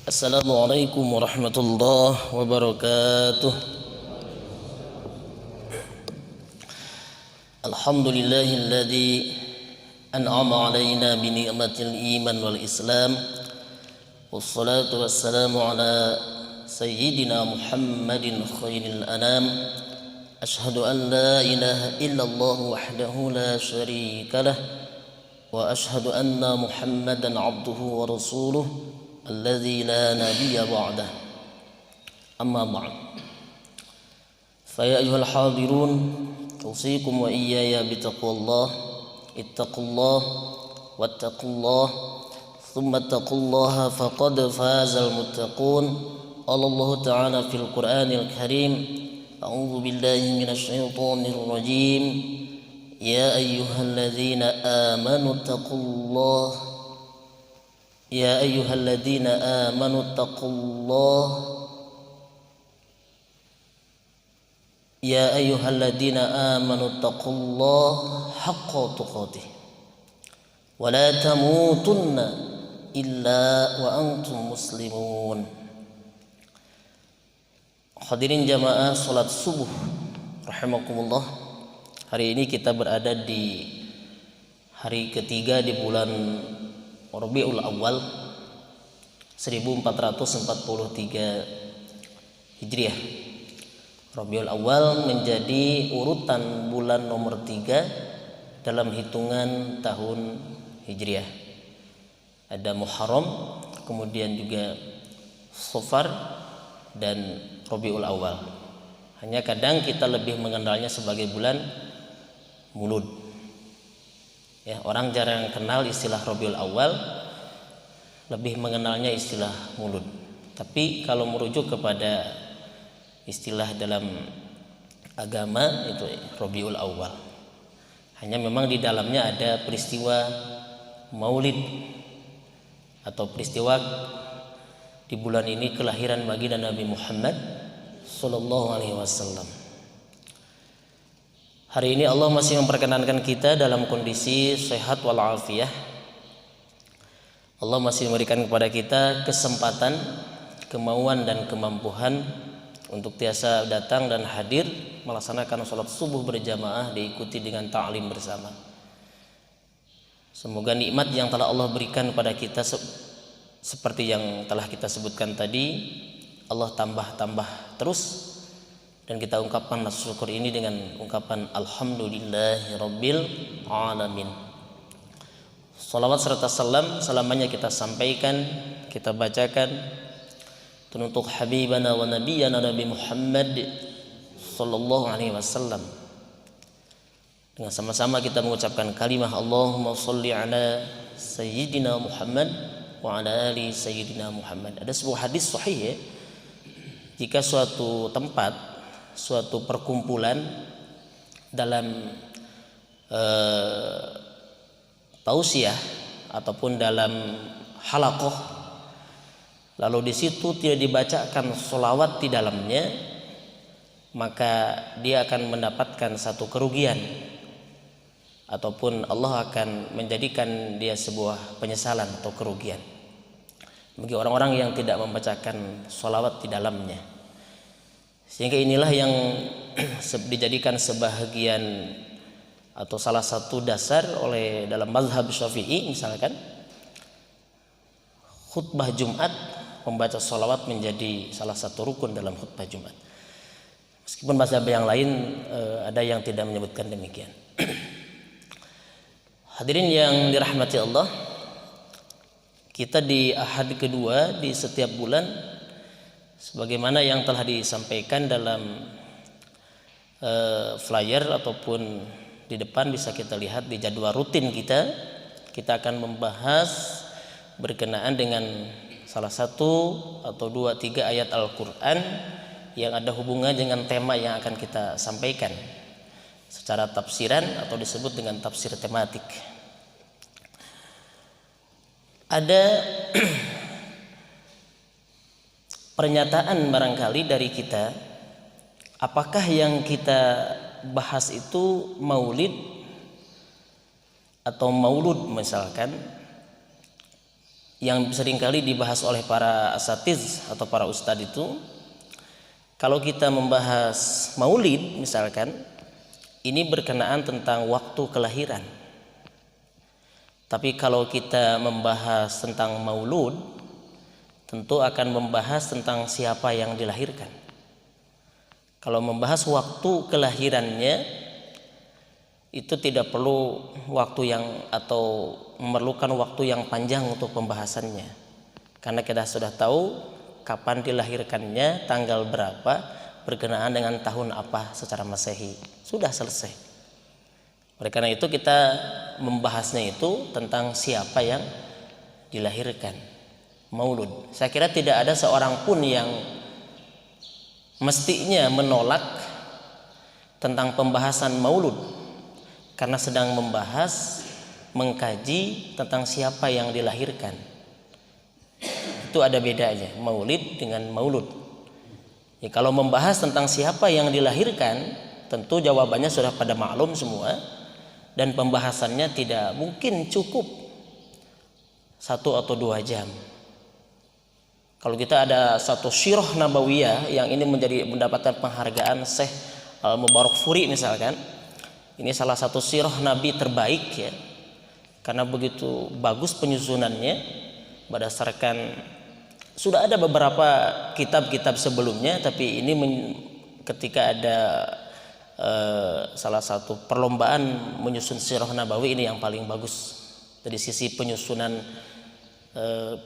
Assalamualaikum warahmatullahi wabarakatuh. Alhamdulillahilladzi an'ama alaina bi ni'matil iman wal islam. Wassalatu wassalamu ala sayyidina Muhammadin khairil anam. Ashhadu an la ilaha illallah wahdahu la syarika lah wa ashhadu anna Muhammadan abduhu wa rasuluh الذي لا نبي بعده أما بعد فيا أيها الحاضرون أوصيكم وإياي بتقوى الله اتقوا الله واتقوا الله ثم اتقوا الله فقد فاز المتقون قال الله تعالى في القرآن الكريم أعوذ بالله من الشيطان الرجيم يا أيها الذين آمنوا اتقوا الله يا أيها الذين آمنوا اتقوا الله يا أيها الذين آمنوا اتقوا الله حق تقاته ولا تموتن إلا وأنتم مسلمون. Hadirin jamaah salat subuh rahimakumullah. Hari ini kita berada di hari ketiga di bulan Rabiul Awal 1443 Hijriah. Rabiul Awal menjadi urutan bulan nomor 3 dalam hitungan tahun Hijriah. Ada Muharram, kemudian juga Safar dan Rabiul Awal. Hanya kadang kita lebih mengenalnya sebagai bulan Mulud. Ya, orang jarang kenal istilah Rabiul Awal, lebih mengenalnya istilah Mulud. Tapi kalau merujuk kepada istilah dalam agama itu Rabiul Awal. Hanya memang di dalamnya ada peristiwa Maulid atau peristiwa di bulan ini kelahiran baginda Nabi Muhammad sallallahu alaihi wasallam. Hari ini Allah masih memperkenankan kita dalam kondisi sehat walafiat. Allah masih memberikan kepada kita kesempatan, kemauan dan kemampuan untuk tiasa datang dan hadir melaksanakan sholat subuh berjamaah diikuti dengan ta'lim bersama. Semoga nikmat yang telah Allah berikan kepada kita seperti yang telah kita sebutkan tadi, Allah tambah terus. Dan kita ungkapkan rasa syukur ini dengan ungkapan Alhamdulillahirabbil alamin. Salawat serta salam selamanya kita sampaikan, kita bacakan untuk habibana wa nabiyana Nabi Muhammad sallallahu alaihi wasallam. Dengan sama-sama kita mengucapkan kalimah Allahumma sholli ala sayyidina Muhammad wa ala ali sayyidina Muhammad. Ada sebuah hadis sahih ya. Jika suatu tempat, suatu perkumpulan dalam tausiah ataupun dalam halaqah, lalu di situ tidak dibacakan sholawat di dalamnya, maka dia akan mendapatkan satu kerugian ataupun Allah akan menjadikan dia sebuah penyesalan atau kerugian bagi orang-orang yang tidak membacakan sholawat di dalamnya. Sehingga inilah yang dijadikan sebahagian atau salah satu dasar oleh dalam mazhab Syafi'i, misalkan khutbah Jumat membaca sholawat menjadi salah satu rukun dalam khutbah Jumat. Meskipun mazhab yang lain ada yang tidak menyebutkan demikian. Hadirin yang dirahmati Allah, kita di ahad kedua di setiap bulan, sebagaimana yang telah disampaikan dalam flyer ataupun di depan bisa kita lihat di jadwal rutin kita akan membahas berkenaan dengan salah satu atau 2-3 ayat Al-Quran yang ada hubungan dengan tema yang akan kita sampaikan secara tafsiran atau disebut dengan tafsir tematik. Ada pernyataan barangkali dari kita, apakah yang kita bahas itu maulid atau maulud misalkan, yang seringkali dibahas oleh para asatiz atau para ustadz itu, kalau kita membahas maulid misalkan, ini berkenaan tentang waktu kelahiran. Tapi kalau kita membahas tentang maulud, tentu akan membahas tentang siapa yang dilahirkan. Kalau membahas waktu kelahirannya, itu tidak perlu waktu yang atau memerlukan waktu yang panjang untuk pembahasannya, karena kita sudah tahu kapan dilahirkannya, tanggal berapa, berkenaan dengan tahun apa secara Masehi, sudah selesai. Oleh karena itu kita membahasnya itu tentang siapa yang dilahirkan, maulud. Saya kira tidak ada seorang pun yang mestinya menolak tentang pembahasan maulud, karena sedang membahas, mengkaji tentang siapa yang dilahirkan. Itu ada bedanya maulid dengan maulud. Ya, kalau membahas tentang siapa yang dilahirkan, tentu jawabannya sudah pada maklum semua, dan pembahasannya tidak mungkin cukup 1 atau 2 jam. Kalau kita ada satu syirah nabawiyah yang ini mendapatkan penghargaan Syekh Al-Mubarakfuri misalkan, ini salah satu sirah Nabi terbaik ya, karena begitu bagus penyusunannya berdasarkan, sudah ada beberapa kitab-kitab sebelumnya, tapi ini ketika ada salah satu perlombaan menyusun sirah Nabawi, ini yang paling bagus dari sisi penyusunan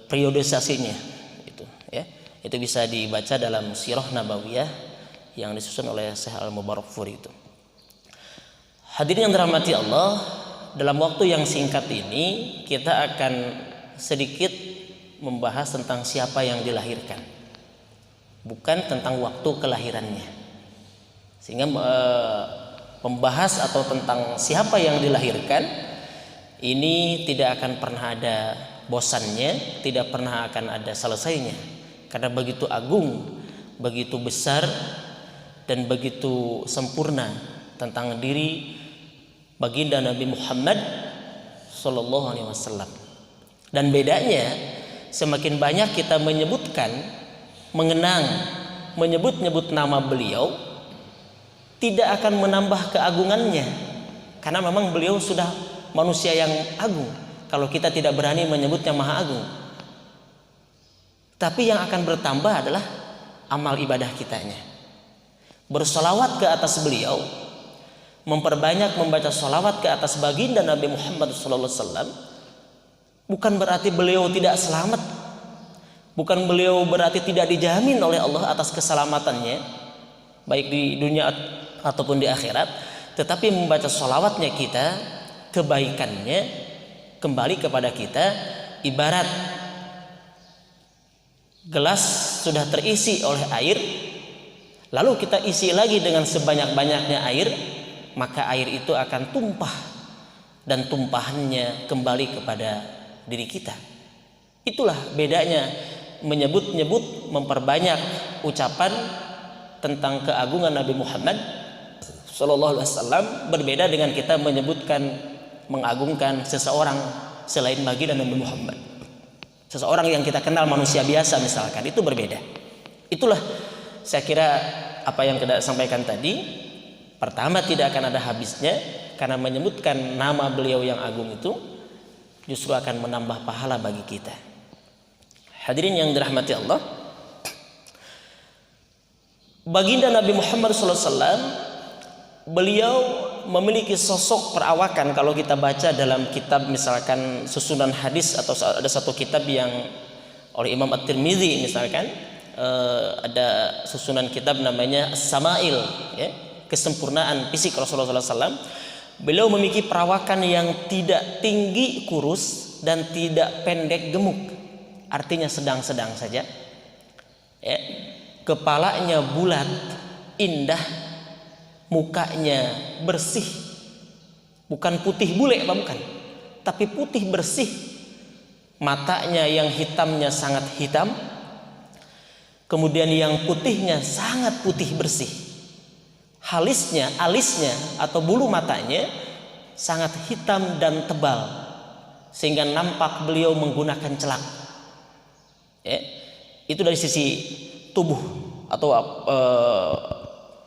periodisasinya itu ya. Itu bisa dibaca dalam sirah Nabawiyah yang disusun oleh Syekh Al-Mubarakfuri itu. Hadirin yang dirahmati Allah, dalam waktu yang singkat ini kita akan sedikit membahas tentang siapa yang dilahirkan, bukan tentang waktu kelahirannya. Sehingga membahas atau tentang siapa yang dilahirkan ini tidak akan pernah ada bosannya, tidak pernah akan ada selesainya, karena begitu agung, begitu besar, dan begitu sempurna tentang diri baginda Nabi Muhammad Sallallahu Alaihi Wasallam. Dan bedanya, semakin banyak kita menyebutkan, mengenang, menyebut-nyebut nama beliau, tidak akan menambah keagungannya, karena memang beliau sudah manusia yang agung. Kalau kita tidak berani menyebutnya maha agung, tapi yang akan bertambah adalah amal ibadah kitanya. Bersolawat ke atas beliau, memperbanyak membaca solawat ke atas baginda Nabi Muhammad SAW, bukan berarti beliau tidak selamat, bukan beliau berarti tidak dijamin oleh Allah atas keselamatannya, baik di dunia ataupun di akhirat. Tetapi membaca solawatnya kita, kebaikannya kembali kepada kita, ibarat gelas sudah terisi oleh air, lalu kita isi lagi dengan sebanyak-banyaknya air, maka air itu akan tumpah, dan tumpahannya kembali kepada diri kita. Itulah bedanya menyebut-nyebut, memperbanyak ucapan tentang keagungan Nabi Muhammad Sallallahu Alaihi Wasallam, berbeda dengan kita menyebutkan, mengagungkan seseorang selain baginda Nabi Muhammad, seseorang yang kita kenal manusia biasa misalkan, itu berbeda. Itulah saya kira apa yang kita sampaikan tadi. Pertama, tidak akan ada habisnya, karena menyebutkan nama beliau yang agung itu justru akan menambah pahala bagi kita. Hadirin yang dirahmati Allah, baginda Nabi Muhammad SAW, beliau memiliki sosok perawakan. Kalau kita baca dalam kitab misalkan susunan hadis, atau ada satu kitab yang oleh Imam At-Tirmidzi misalkan, ada susunan kitab namanya As-Samail ya, kesempurnaan fisik Rasulullah SAW. Beliau memiliki perawakan yang tidak tinggi kurus dan tidak pendek gemuk, artinya sedang-sedang saja ya. Kepalanya bulat, indah, mukanya bersih, bukan putih bule apa bukan, tapi putih bersih. Matanya yang hitamnya sangat hitam, kemudian yang putihnya sangat putih bersih. Alisnya atau bulu matanya sangat hitam dan tebal, sehingga nampak beliau menggunakan celak. Ya, itu dari sisi tubuh atau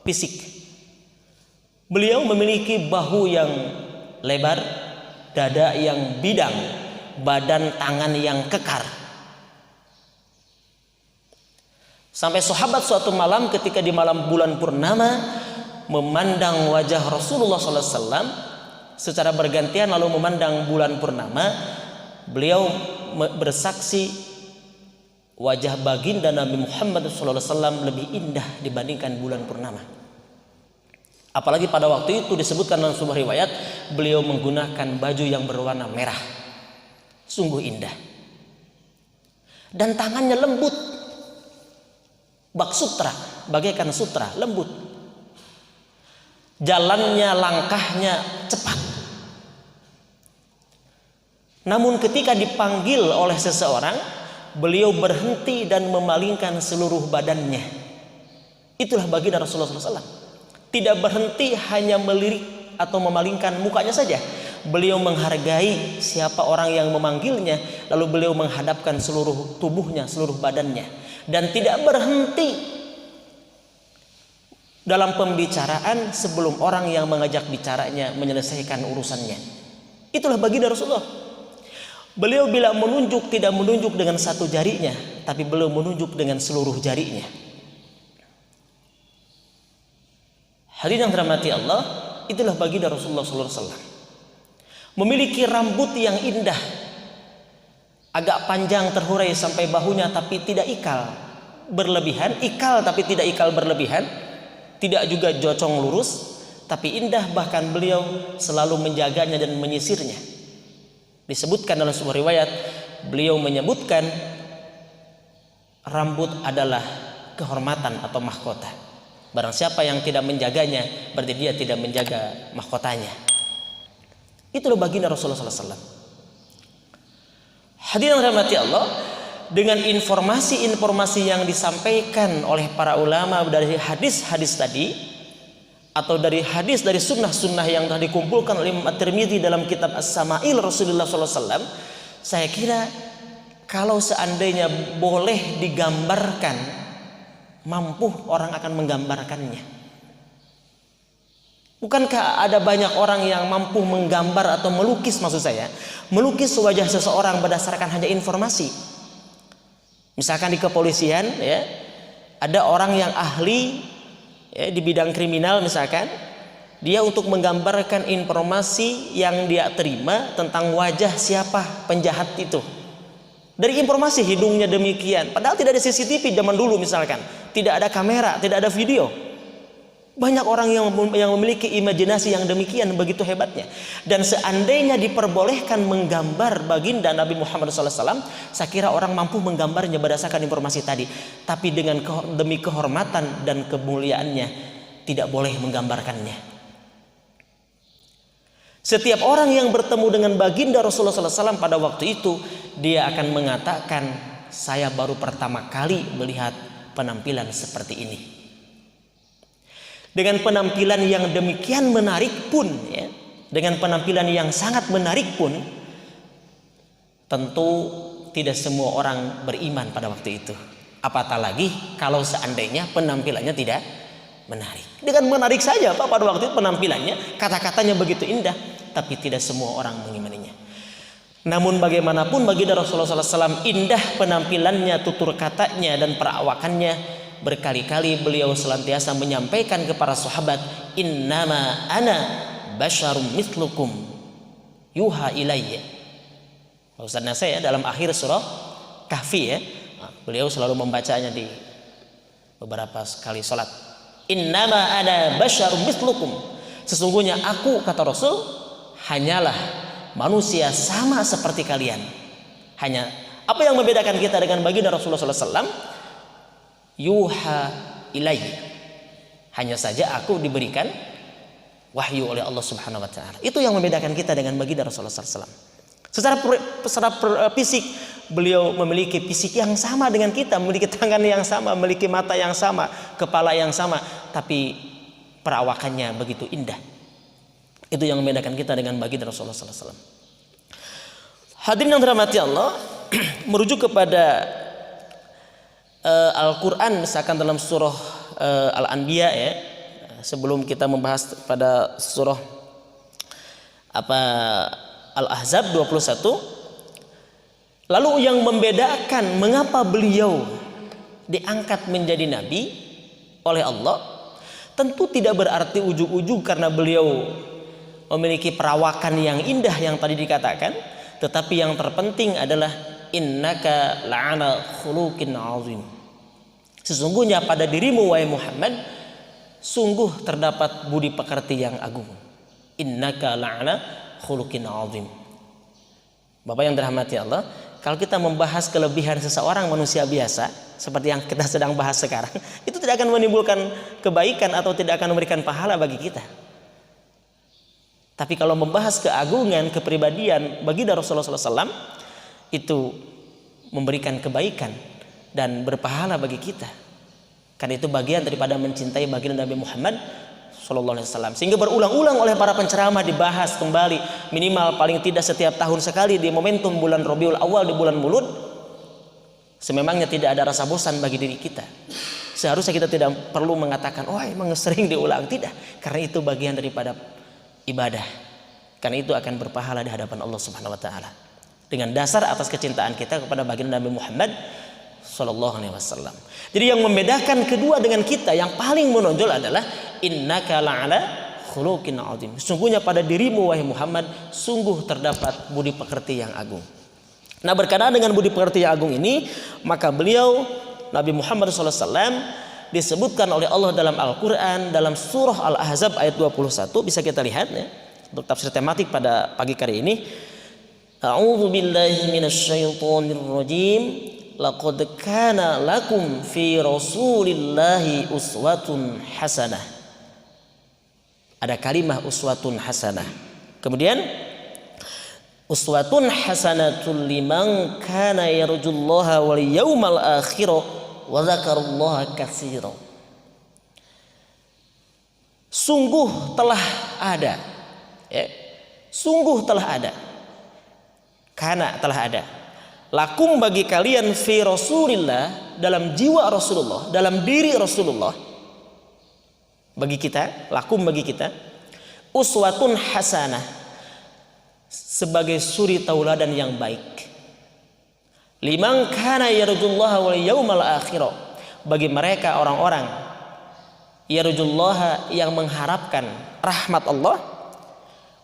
fisik. Beliau memiliki bahu yang lebar, dada yang bidang, badan tangan yang kekar. Sampai sahabat suatu malam ketika di malam bulan purnama memandang wajah Rasulullah SAW secara bergantian lalu memandang bulan purnama, beliau bersaksi wajah baginda Nabi Muhammad SAW lebih indah dibandingkan bulan purnama. Apalagi pada waktu itu disebutkan dalam sebuah riwayat beliau menggunakan baju yang berwarna merah, sungguh indah. Dan tangannya lembut, bak sutra, bagaikan sutra, lembut. Jalannya, langkahnya cepat. Namun ketika dipanggil oleh seseorang, beliau berhenti dan memalingkan seluruh badannya. Itulah baginda Rasulullah SAW. Tidak berhenti hanya melirik atau memalingkan mukanya saja. Beliau menghargai siapa orang yang memanggilnya, lalu beliau menghadapkan seluruh tubuhnya, seluruh badannya, dan tidak berhenti dalam pembicaraan sebelum orang yang mengajak bicaranya menyelesaikan urusannya. Itulah baginda Rasulullah. Beliau bila menunjuk tidak menunjuk dengan satu jarinya, tapi beliau menunjuk dengan seluruh jarinya. Hadirin yang dirahmati Allah, itulah baginda Rasulullah SAW. Memiliki rambut yang indah, agak panjang terhurai sampai bahunya tapi tidak ikal berlebihan, ikal tapi tidak ikal berlebihan, tidak juga jocong lurus, tapi indah. Bahkan beliau selalu menjaganya dan menyisirnya. Disebutkan dalam sebuah riwayat, beliau menyebutkan rambut adalah kehormatan atau mahkota. Barang siapa yang tidak menjaganya, berarti dia tidak menjaga mahkotanya. Itulah baginda Rasulullah SAW. Hadirin rahmati Allah, dengan informasi-informasi yang disampaikan oleh para ulama dari hadis-hadis tadi, atau dari hadis dari sunnah-sunnah yang telah dikumpulkan oleh Imam At-Tirmidzi dalam kitab As-Sama'il Rasulullah SAW, saya kira kalau seandainya boleh digambarkan, mampu orang akan menggambarkannya. Bukankah ada banyak orang yang mampu menggambar atau melukis, maksud saya, melukis wajah seseorang berdasarkan hanya informasi. Misalkan di kepolisian, ya, ada orang yang ahli, ya, di bidang kriminal misalkan, dia untuk menggambarkan informasi yang dia terima tentang wajah siapa penjahat itu. Dari informasi hidungnya demikian, padahal tidak ada CCTV zaman dulu misalkan, tidak ada kamera, tidak ada video. Banyak orang yang memiliki imajinasi yang demikian, begitu hebatnya. Dan seandainya diperbolehkan menggambar baginda Nabi Muhammad SAW, saya kira orang mampu menggambarnya berdasarkan informasi tadi. Tapi demi kehormatan dan kemuliaannya, tidak boleh menggambarkannya. Setiap orang yang bertemu dengan baginda Rasulullah SAW pada waktu itu, dia akan mengatakan, saya baru pertama kali melihat penampilan seperti ini. Dengan penampilan yang demikian menarik pun, ya, dengan penampilan yang sangat menarik pun, tentu tidak semua orang beriman pada waktu itu. Apatah lagi kalau seandainya penampilannya tidak menarik. Dengan menarik saja Pak pada waktu itu penampilannya, kata-katanya begitu indah, tapi tidak semua orang mengimaninya. Namun bagaimanapun baginda Rasulullah SAW indah penampilannya, tutur katanya dan perawakannya. Berkali-kali beliau senantiasa menyampaikan kepada sahabat, innama ana basyarum mithlukum yuha ilayya. Ustaznya saya dalam akhir surah Kahfi, ya, beliau selalu membacanya di beberapa kali sholat. Innama ana basyarum mithlukum, sesungguhnya aku, kata Rasul, hanyalah manusia sama seperti kalian. Hanya apa yang membedakan kita dengan baginda Rasulullah SAW? Yuha ilayya, hanya saja aku diberikan wahyu oleh Allah Subhanahu wa taala. Itu yang membedakan kita dengan baginda Rasulullah SAW. Secara fisik, beliau memiliki fisik yang sama dengan kita, memiliki tangan yang sama, memiliki mata yang sama, kepala yang sama, tapi perawakannya begitu indah. Itu yang membedakan kita dengan baginda Rasulullah SAW. Hadirin yang dirahmati Allah, merujuk kepada Al-Quran, misalkan dalam surah Al-Anbiya ya, sebelum kita membahas pada surah Al-Ahzab 21, lalu yang membedakan mengapa beliau diangkat menjadi nabi oleh Allah, tentu tidak berarti ujug-ujug karena beliau memiliki perawakan yang indah yang tadi dikatakan, tetapi yang terpenting adalah innaka la'ala khuluqin azim. Sesungguhnya pada dirimu wahai Muhammad sungguh terdapat budi pekerti yang agung. Innaka la'ala khuluqin azim. Bapak yang dirahmati Allah, kalau kita membahas kelebihan seseorang manusia biasa seperti yang kita sedang bahas sekarang, itu tidak akan menimbulkan kebaikan atau tidak akan memberikan pahala bagi kita. Tapi kalau membahas keagungan, kepribadian baginda Rasulullah SAW, itu memberikan kebaikan dan berpahala bagi kita. Karena itu bagian daripada mencintai baginda Nabi Muhammad SAW. Sehingga berulang-ulang oleh para penceramah dibahas kembali, minimal paling tidak setiap tahun sekali di momentum bulan Rabiul Awal, di bulan Mulud. Sememangnya tidak ada rasa bosan bagi diri kita. Seharusnya kita tidak perlu mengatakan, oh emang sering diulang. Tidak, karena itu bagian daripada ibadah. Karena itu akan berpahala di hadapan Allah Subhanahu wa taala. Dengan dasar atas kecintaan kita kepada baginda Nabi Muhammad sallallahu alaihi wasallam. Jadi yang membedakan kedua dengan kita yang paling menonjol adalah innaka la'ala khuluqin azim. Sungguhnya pada dirimu wahai Muhammad sungguh terdapat budi pekerti yang agung. Nah, berkenaan dengan budi pekerti yang agung ini, maka beliau Nabi Muhammad sallallahu alaihi wasallam disebutkan oleh Allah dalam Al-Quran dalam surah Al-Ahzab ayat 21. Bisa kita lihat ya, untuk tafsir tematik pada pagi kali ini. A'udzu billahi minasyaitonir rajim. Laqad kana lakum fi Rasulillahi uswatun hasanah. Ada kalimah uswatun hasanah. Kemudian uswatun hasanatul liman kana yarjullaha wal yawmal akhir wa dzakarallaha katsiran. Sungguh telah ada ya, sungguh telah ada, karena telah ada lakum bagi kalian fi Rasulillah, dalam jiwa Rasulullah, dalam diri Rasulullah, bagi kita, lakum bagi kita, uswatun hasanah, sebagai suri tauladan yang baik. Liman kana yarjullaha wal yaumal akhir, bagi mereka orang-orang yarjullaha yang mengharapkan rahmat Allah,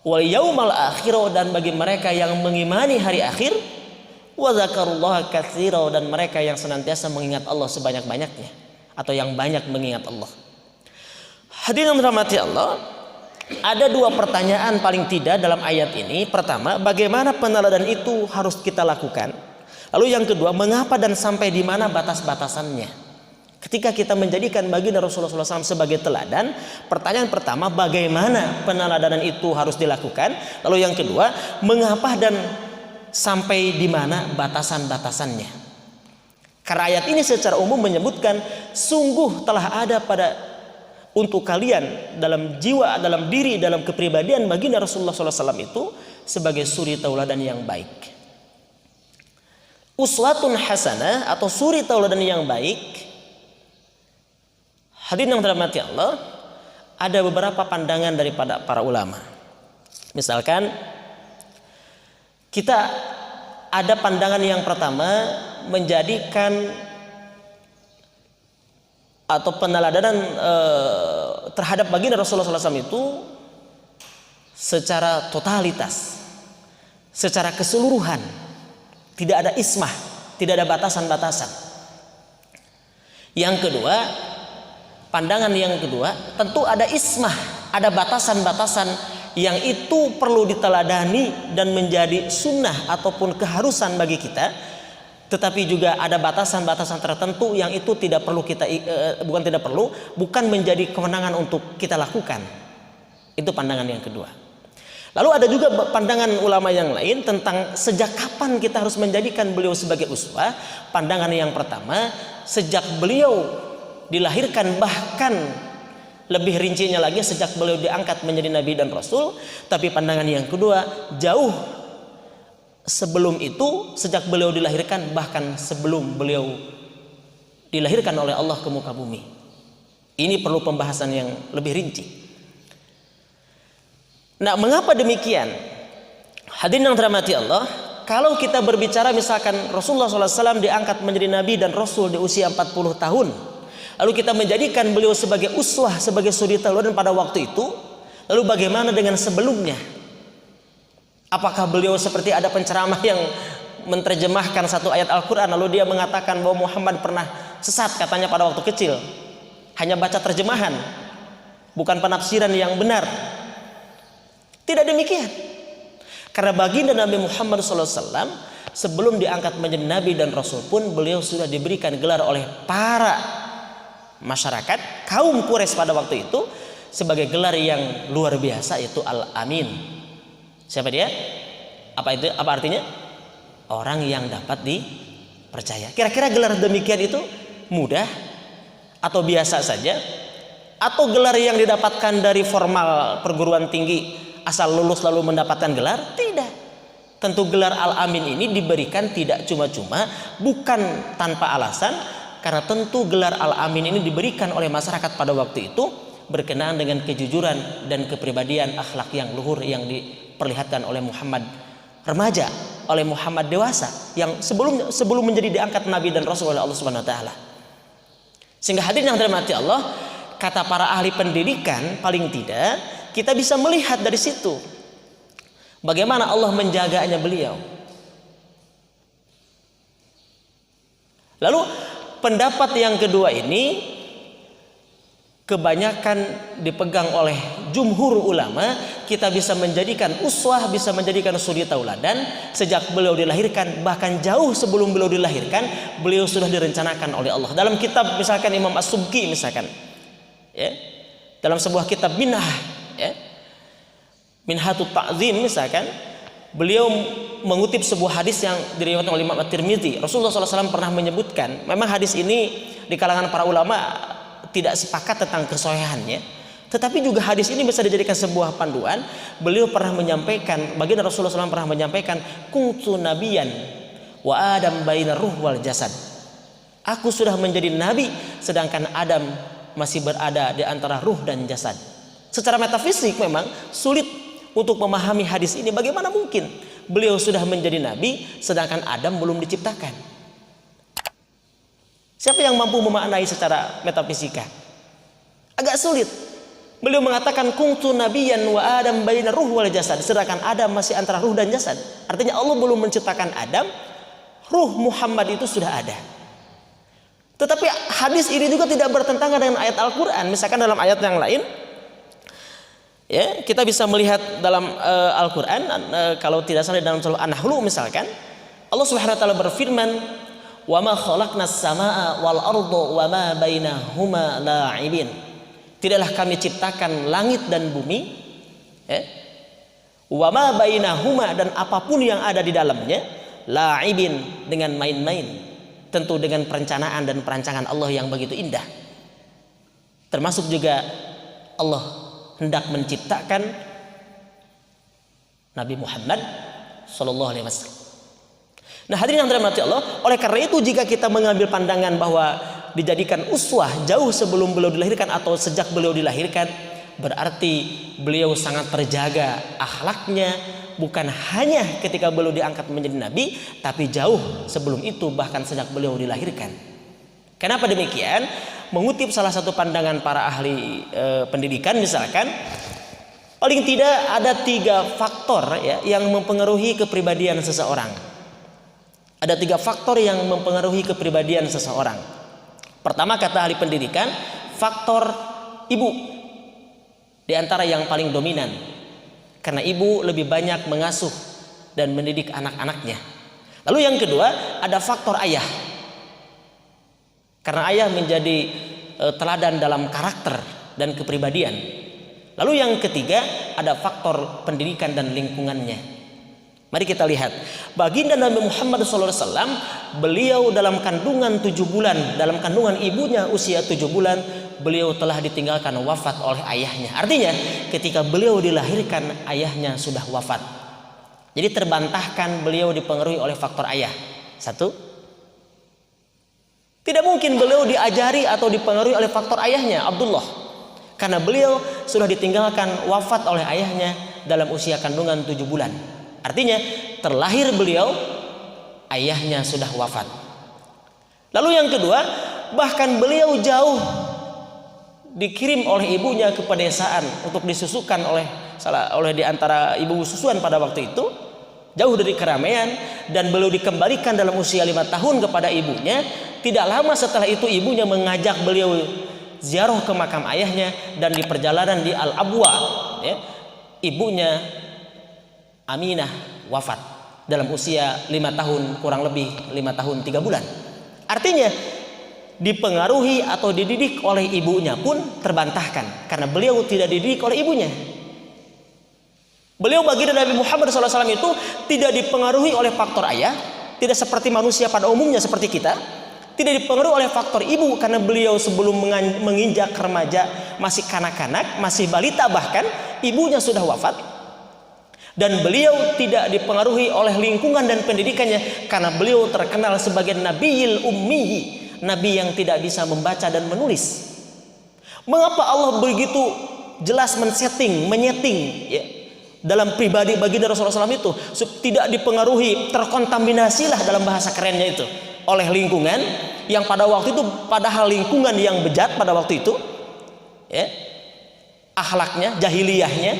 wal yaumal akhir, dan bagi mereka yang mengimani hari akhir, wa dzakarullaha katsiran, dan mereka yang senantiasa mengingat Allah sebanyak-banyaknya atau yang banyak mengingat Allah. Hadirin yang dirahmati Allah, ada dua pertanyaan paling tidak dalam ayat ini. Pertama, bagaimana peneladan itu harus kita lakukan? Lalu yang kedua, mengapa dan sampai di mana batas-batasannya? Ketika kita menjadikan baginda Rasulullah SAW sebagai teladan, pertanyaan pertama, bagaimana peneladanan itu harus dilakukan? Lalu yang kedua, mengapa dan sampai di mana batasan-batasannya? Karena ayat ini secara umum menyebutkan sungguh telah ada untuk kalian dalam jiwa, dalam diri, dalam kepribadian baginda Rasulullah SAW itu sebagai suri tauladan yang baik. Uswatun hasanah atau suri tauladan yang baik, hadirin yang dirahmati Allah, ada beberapa pandangan daripada para ulama. Misalkan kita ada pandangan yang pertama, menjadikan atau peneladanan terhadap baginda Rasulullah SAW itu secara totalitas, secara keseluruhan, tidak ada ismah, tidak ada batasan-batasan. Yang kedua, pandangan yang kedua, tentu ada ismah, ada batasan-batasan yang itu perlu diteladani dan menjadi sunnah ataupun keharusan bagi kita. Tetapi juga ada batasan-batasan tertentu yang itu tidak perlu kita, bukan menjadi kewenangan untuk kita lakukan. Itu pandangan yang kedua. Lalu ada juga pandangan ulama yang lain tentang sejak kapan kita harus menjadikan beliau sebagai uswah. Pandangan yang pertama, sejak beliau dilahirkan, bahkan lebih rincinya lagi sejak beliau diangkat menjadi nabi dan rasul. Tapi pandangan yang kedua, jauh sebelum itu, sejak beliau dilahirkan, bahkan sebelum beliau dilahirkan oleh Allah ke muka bumi. Ini perlu pembahasan yang lebih rinci. Nah, mengapa demikian? Hadirin yang dirahmati Allah, kalau kita berbicara misalkan Rasulullah SAW diangkat menjadi Nabi dan Rasul di usia 40 tahun, lalu kita menjadikan beliau sebagai uswah, sebagai suri tauladan pada waktu itu, lalu bagaimana dengan sebelumnya? Apakah beliau seperti ada penceramah yang menerjemahkan satu ayat Al-Quran, lalu dia mengatakan bahwa Muhammad pernah sesat katanya pada waktu kecil, hanya baca terjemahan, bukan penafsiran yang benar? Tidak demikian. Karena baginda Nabi Muhammad SAW sebelum diangkat menjadi Nabi dan Rasul pun beliau sudah diberikan gelar oleh para masyarakat kaum Quraisy pada waktu itu sebagai gelar yang luar biasa, yaitu Al-Amin. Siapa dia? Apa itu? Apa artinya? Orang yang dapat dipercaya. Kira-kira gelar demikian itu mudah atau biasa saja? Atau gelar yang didapatkan dari formal perguruan tinggi, asal lulus lalu mendapatkan gelar? Tidak. Tentu gelar Al-Amin ini diberikan tidak cuma-cuma, bukan tanpa alasan, karena tentu gelar Al-Amin ini diberikan oleh masyarakat pada waktu itu berkenaan dengan kejujuran dan kepribadian akhlak yang luhur yang diperlihatkan oleh Muhammad remaja, oleh Muhammad dewasa yang sebelum menjadi diangkat Nabi dan Rasul oleh Allah Subhanahu wa taala. Sehingga hadirin yang dirahmati Allah, kata para ahli pendidikan, paling tidak kita bisa melihat dari situ bagaimana Allah menjaganya beliau. Lalu pendapat yang kedua ini kebanyakan dipegang oleh jumhur ulama. Kita bisa menjadikan uswah, bisa menjadikan suri tauladan sejak beliau dilahirkan, bahkan jauh sebelum beliau dilahirkan beliau sudah direncanakan oleh Allah. Dalam kitab misalkan Imam As-Subki misalkan, ya, dalam sebuah kitab Minhah, ya, Minhatut Ta'zim misalkan, beliau mengutip sebuah hadis yang diriwayatkan oleh Imam At-Tirmidzi. Rasulullah SAW pernah menyebutkan, memang hadis ini di kalangan para ulama tidak sepakat tentang kesohihannya, tetapi juga hadis ini bisa dijadikan sebuah panduan. Beliau pernah menyampaikan, baginda Rasulullah SAW pernah menyampaikan, kuntu nabiyan wa Adam baina ruh wal jasad. Aku sudah menjadi nabi sedangkan Adam masih berada di antara ruh dan jasad. Secara metafisik memang sulit untuk memahami hadis ini. Bagaimana mungkin beliau sudah menjadi nabi sedangkan Adam belum diciptakan? Siapa yang mampu memaknai secara metafisika? Agak sulit. Beliau mengatakan kuntu nabiyan wa Adam baina ruh wal jasad, sedangkan Adam masih antara ruh dan jasad. Artinya Allah belum menciptakan Adam, ruh Muhammad itu sudah ada. Tetapi hadis ini juga tidak bertentangan dengan ayat Al-Quran. Misalkan dalam ayat yang lain, ya, kita bisa melihat dalam Al-Quran, kalau tidak salah dalam surah An-Nahl misalkan, Allah Subhanahu wa taala berfirman, "Wa ma khalaqnas samaa'a wal arda wa ma bainahuma la'ibin." Tidaklah kami ciptakan langit dan bumi, ya, wa ma bainahuma, dan apapun yang ada di dalamnya, la'ibin, dengan main-main. Tentu dengan perencanaan dan perancangan Allah yang begitu indah. Termasuk juga Allah hendak menciptakan Nabi Muhammad sallallahu alaihi wasallam. Nah, hadirin yang dirahmati Allah, oleh karena itu jika kita mengambil pandangan bahwa dijadikan uswah jauh sebelum beliau dilahirkan atau sejak beliau dilahirkan, berarti beliau sangat terjaga akhlaknya, bukan hanya ketika beliau diangkat menjadi nabi, tapi jauh sebelum itu, bahkan sejak beliau dilahirkan. Kenapa demikian? Mengutip salah satu pandangan para ahli pendidikan misalkan, paling tidak ada 3 faktor, ya, yang mempengaruhi kepribadian seseorang. Ada 3 faktor yang mempengaruhi kepribadian seseorang. Pertama, kata ahli pendidikan, faktor ibu di antara yang paling dominan, karena ibu lebih banyak mengasuh dan mendidik anak-anaknya. Lalu yang kedua, ada faktor ayah, karena ayah menjadi teladan dalam karakter dan kepribadian. Lalu yang ketiga, ada faktor pendidikan dan lingkungannya. Mari kita lihat, baginda Nabi Muhammad SAW, beliau dalam kandungan 7 bulan, dalam kandungan ibunya usia 7 bulan, beliau telah ditinggalkan wafat oleh ayahnya. Artinya ketika beliau dilahirkan, ayahnya sudah wafat. Jadi terbantahkan beliau dipengaruhi oleh faktor ayah. 1. Tidak mungkin beliau diajari atau dipengaruhi oleh faktor ayahnya Abdullah, karena beliau sudah ditinggalkan wafat oleh ayahnya dalam usia kandungan 7 bulan. Artinya terlahir beliau, ayahnya sudah wafat. Lalu yang kedua, bahkan beliau jauh dikirim oleh ibunya ke pedesaan untuk disusukan oleh di antara ibu susuan pada waktu itu, jauh dari keramaian, dan beliau dikembalikan dalam usia 5 tahun kepada ibunya. Tidak lama setelah itu ibunya mengajak beliau ziarah ke makam ayahnya, dan di perjalanan di Al-Abwa, ya, ibunya Aminah wafat dalam usia 5 tahun, kurang lebih 5 tahun 3 bulan. Artinya dipengaruhi atau dididik oleh ibunya pun terbantahkan, karena beliau tidak dididik oleh ibunya. Beliau baginda Nabi Muhammad SAW itu tidak dipengaruhi oleh faktor ayah, tidak seperti manusia pada umumnya seperti kita, tidak dipengaruhi oleh faktor ibu, karena beliau sebelum menginjak remaja, masih kanak-kanak, masih balita bahkan, ibunya sudah wafat. Dan beliau tidak dipengaruhi oleh lingkungan dan pendidikannya, karena beliau terkenal sebagai Nabiyil Ummiyi, nabi yang tidak bisa membaca dan menulis. Mengapa Allah begitu jelas menyeting ya, dalam pribadi baginda Rasulullah SAW itu tidak dipengaruhi, terkontaminasilah dalam bahasa kerennya itu oleh lingkungan yang pada waktu itu, padahal lingkungan yang bejat pada waktu itu, ya, akhlaknya, jahiliyahnya,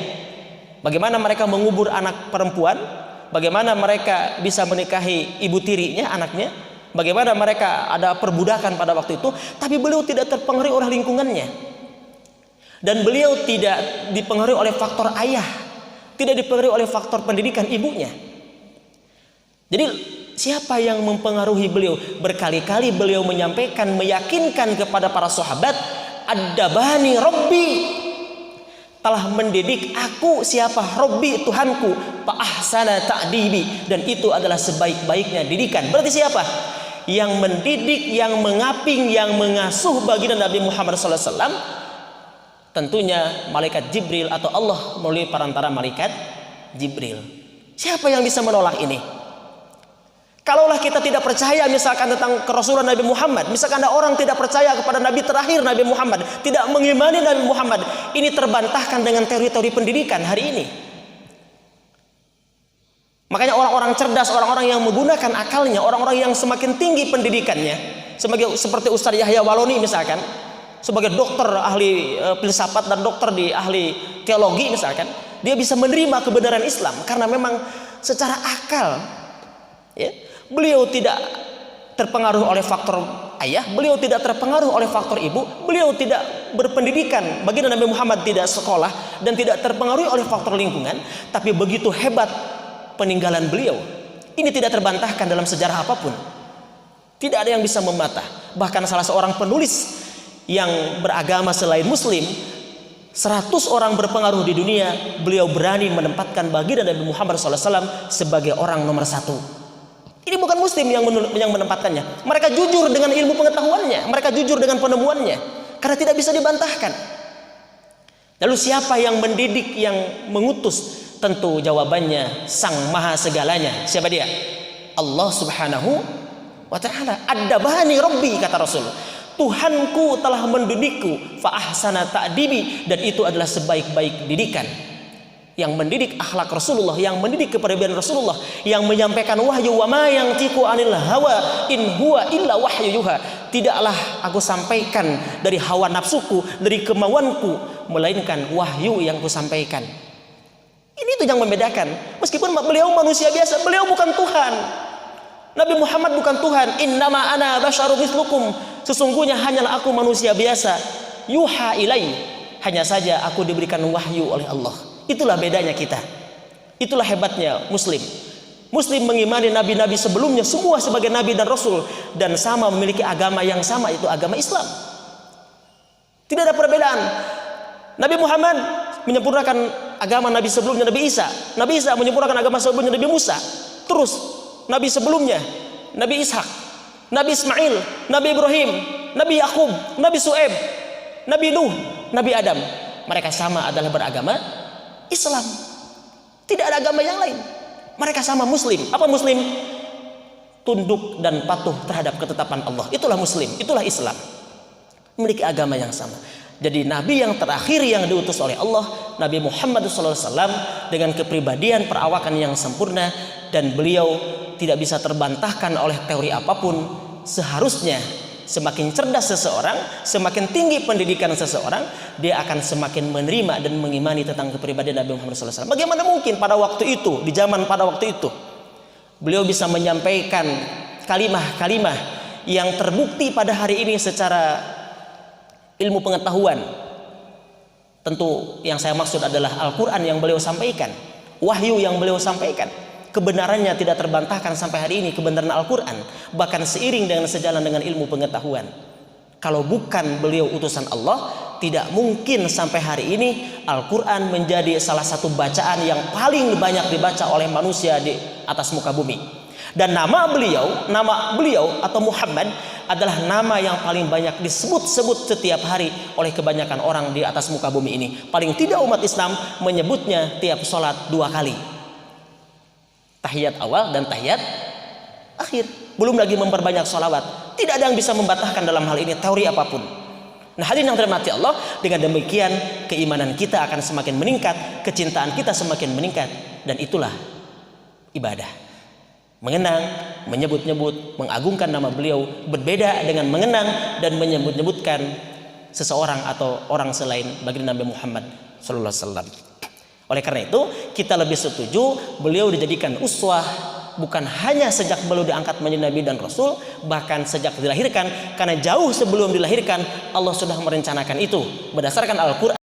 bagaimana mereka mengubur anak perempuan, bagaimana mereka bisa menikahi ibu tirinya, anaknya, bagaimana mereka ada perbudakan pada waktu itu. Tapi beliau tidak terpengaruhi oleh lingkungannya, dan beliau tidak dipengaruhi oleh faktor ayah, tidak dipengaruhi oleh faktor pendidikan ibunya. Jadi siapa yang mempengaruhi beliau? Berkali-kali beliau menyampaikan, meyakinkan kepada para sahabat, "Adabani Rabbi," telah mendidik aku siapa? Rabbi, Tuhanku, fa ahsana ta'dibi, dan itu adalah sebaik-baiknya didikan. Berarti siapa yang mendidik, yang mengaping, yang mengasuh baginda Nabi Muhammad SAW? Tentunya malaikat Jibril atau Allah melalui perantara malaikat Jibril. Siapa yang bisa menolak ini? Kalaulah kita tidak percaya misalkan tentang kerasulan Nabi Muhammad, misalkan ada orang tidak percaya kepada Nabi terakhir Nabi Muhammad, tidak mengimani Nabi Muhammad, ini terbantahkan dengan teori-teori pendidikan hari ini. Makanya orang-orang cerdas, orang-orang yang menggunakan akalnya, orang-orang yang semakin tinggi pendidikannya, seperti Ustaz Yahya Waloni misalkan, sebagai dokter ahli filsafat dan dokter di ahli teologi misalkan, dia bisa menerima kebenaran Islam karena memang secara akal, ya, beliau tidak terpengaruh oleh faktor ayah, beliau tidak terpengaruh oleh faktor ibu, beliau tidak berpendidikan, baginda Nabi Muhammad tidak sekolah dan tidak terpengaruh oleh faktor lingkungan, tapi begitu hebat peninggalan beliau. Ini tidak terbantahkan dalam sejarah apapun. Tidak ada yang bisa membantah. Bahkan salah seorang penulis yang beragama selain muslim, 100 orang berpengaruh di dunia, beliau berani menempatkan baginda Nabi Muhammad SAW sebagai orang nomor 1. Ini bukan muslim yang menempatkannya. Mereka jujur dengan ilmu pengetahuannya, mereka jujur dengan penemuannya, karena tidak bisa dibantahkan. Lalu siapa yang mendidik, yang mengutus? Tentu jawabannya Sang Maha Segalanya. Siapa dia? Allah Subhanahu wa ta'ala. Adabani Rabbi, kata Rasul, Tuhanku telah mendidikku, fa ahsana ta'dibi, dan itu adalah sebaik-baik didikan. Yang mendidik akhlak Rasulullah, yang mendidik kepribadian Rasulullah, yang menyampaikan wahyu, wa ma yantiqu anil hawa in huwa illa wahyu yuha. Tidaklah aku sampaikan dari hawa nafsuku, dari kemauanku, melainkan wahyu yang kusampaikan. Ini itu yang membedakan. Meskipun beliau manusia biasa, beliau bukan Tuhan. Nabi Muhammad bukan Tuhan. Innama ana basyarum mislukum, sesungguhnya hanyalah aku manusia biasa. Yuha ilai, hanya saja aku diberikan wahyu oleh Allah. Itulah bedanya kita. Itulah hebatnya muslim. Muslim mengimani nabi-nabi sebelumnya semua sebagai nabi dan rasul, dan sama memiliki agama yang sama, itu agama Islam. Tidak ada perbedaan. Nabi Muhammad menyempurnakan agama nabi sebelumnya, Nabi Isa. Nabi Isa menyempurnakan agama sebelumnya, Nabi Musa. Terus nabi sebelumnya, Nabi Ishak, Nabi Ismail, Nabi Ibrahim, Nabi Yakub, Nabi Su'aib, Nabi Nuh, Nabi Adam. Mereka sama adalah beragama Islam. Tidak ada agama yang lain. Mereka sama muslim. Apa muslim? tunduk dan patuh terhadap ketetapan Allah. Itulah Muslim, itulah Islam. Memiliki agama yang sama. Jadi Nabi yang terakhir yang diutus oleh Allah, Nabi Muhammad SAW, dengan kepribadian perawakan yang sempurna, dan beliau tidak bisa terbantahkan oleh teori apapun. Seharusnya semakin cerdas seseorang, semakin tinggi pendidikan seseorang, dia akan semakin menerima dan mengimani tentang kepribadian Nabi Muhammad SAW. Bagaimana mungkin pada waktu itu, di zaman pada waktu itu, beliau bisa menyampaikan kalimah-kalimah yang terbukti pada hari ini secara ilmu pengetahuan. Tentu yang saya maksud adalah Al-Quran yang beliau sampaikan, wahyu yang beliau sampaikan. Kebenarannya tidak terbantahkan sampai hari ini, kebenaran Al-Quran, bahkan seiring dengan sejalan dengan ilmu pengetahuan. Kalau bukan beliau utusan Allah, tidak mungkin sampai hari ini Al-Quran menjadi salah satu bacaan yang paling banyak dibaca oleh manusia di atas muka bumi. Dan nama beliau atau Muhammad adalah nama yang paling banyak disebut-sebut setiap hari oleh kebanyakan orang di atas muka bumi ini. Paling tidak umat Islam menyebutnya tiap sholat 2 kali. Tahiyat awal dan tahiyat akhir. Belum lagi memperbanyak sholawat. Tidak ada yang bisa membatalkan dalam hal ini teori apapun. Nah, hadirin yang dirahmati Allah, dengan demikian keimanan kita akan semakin meningkat, kecintaan kita semakin meningkat, dan itulah ibadah. Mengenang, menyebut-nyebut, mengagungkan nama beliau berbeda dengan mengenang dan menyebut-nyebutkan seseorang atau orang selain baginda Nabi Muhammad sallallahu alaihi wasallam. Oleh karena itu, kita lebih setuju beliau dijadikan uswah bukan hanya sejak beliau diangkat menjadi nabi dan rasul, bahkan sejak dilahirkan, karena jauh sebelum dilahirkan Allah sudah merencanakan itu berdasarkan Al-Qur'an.